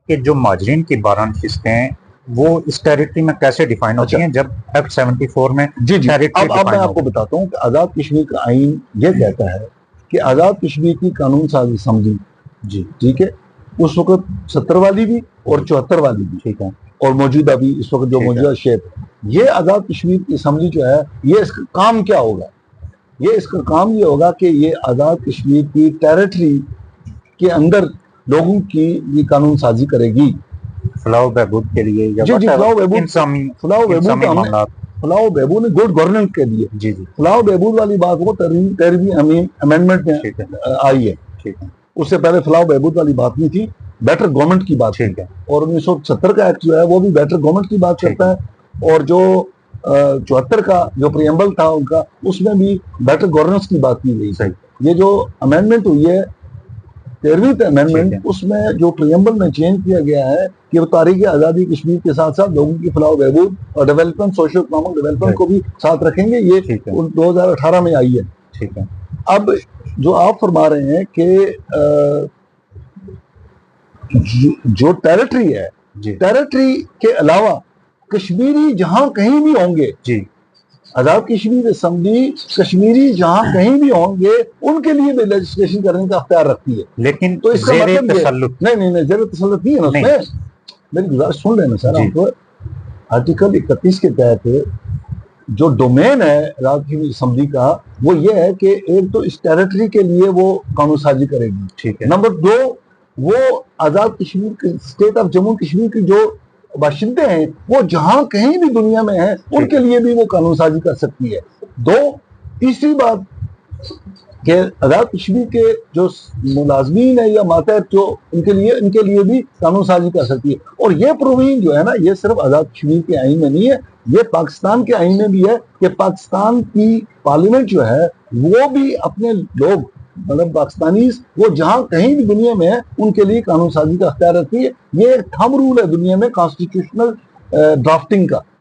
کہ جو مہاجرین کی 12 نشستیں ہیں وہ اس ٹیریٹری میں کیسے ڈیفائن ہوتی ہیں جب ایکٹ 74 میں جی ٹیریٹری اب میں آپ کو بتاتا ہوں کہ آزاد کشمیر کا آئین یہ کہتا ہے کہ آزاد کشمیر کی قانون ساز اسمبلی جی ٹھیک ہے، اس وقت 70 والی بھی اور 74 والی بھی ٹھیک ہے اور موجودہ بھی اس وقت جو موجودہ شیپ ہے، یہ آزاد کشمیر کی اسمبلی جو ہے یہ اس کا کام کیا ہوگا؟ یہ اس کا کام یہ ہوگا کہ یہ آزاد کشمیر کی ٹیریٹری کے اندر لوگوں کی یہ قانون سازی کرے گی فلاح و بہبود کے لیے یا جی فلاح و بہبود انسانی معاملات فلاح و بہبود نے گڈ گورننس کے لیے جی جی فلاح و بہبود والی بات وہ 13ویں امینڈمنٹ میں آئی ہے ٹھیک ہے اس سے پہلے فلاح و بہبود والی بات نہیں تھی، بیٹر گورنمنٹ کی بات ٹھیک ہے اور 1970 کا ایکٹ جو ہے وہ بھی بیٹر گورنمنٹ کی بات کرتا ہے اور جو 74 کا جو پریمبل تھا ان کا اس میں بھی بیٹر گورننس کی بات کی گئی. یہ جو امینڈمنٹ ہوئی ہے 13ویں امینڈمنٹ اس میں جو پریمبل میں چینج کیا گیا ہے کہ وہ تاریخ آزادی کشمیر کے ساتھ ساتھ لوگوں کی فلاح و بہبود اور ڈیولپمنٹ سوشل اکنامک ڈیولپمنٹ کو بھی ساتھ رکھیں گے. یہ 2018 میں آئی ہے. ٹھیک ہے اب جو آپ فرما رہے ہیں کہ جو ٹیریٹری ہے ٹیریٹری کے علاوہ کشمیری جہاں کہیں بھی ہوں گے جی آزاد کشمیر اسمبلی کشمیری جہاں کہیں بھی ہوں گے ان کے لیے بھی لیجسلیشن کرنے کا اختیار رکھتی ہے. لیکن تو اس کا زیر مطلب تسلط نہیں زیر تسلط نہیں ہے نا اس میں. میری گزارش سن لینا سر آپ کو. آرٹیکل 31 کے تحت جو ڈومین ہے آزاد کشمیر اسمبلی کا وہ یہ ہے کہ ایک تو اس ٹیریٹری کے لیے وہ قانون سازی کرے گی. ٹھیک ہے. نمبر 2 وہ آزاد کشمیر کے اسٹیٹ آف جموں کشمیر کی جو باشندے ہیں وہ جہاں کہیں بھی دنیا میں ہیں ان کے لیے بھی وہ قانون سازی کر سکتی ہے. تیسری بات کہ آزاد کشمیر کے جو ملازمین ہیں یا ماتحت جو ان کے لیے بھی قانون سازی کر سکتی ہے. اور یہ پرووین جو ہے نا یہ صرف آزاد کشمیر کے آئین میں نہیں ہے، یہ پاکستان کے آئین میں بھی ہے کہ پاکستان کی پارلیمنٹ جو ہے وہ بھی اپنے لوگ مطلب پاکستانیز وہ جہاں کہیں بھی دنیا میں ہیں ان کے لیے قانون سازی کا اختیار رکھتی ہے. یہ ایک تھم رول ہے دنیا میں کانسٹیٹیوشنل ڈرافٹنگ کا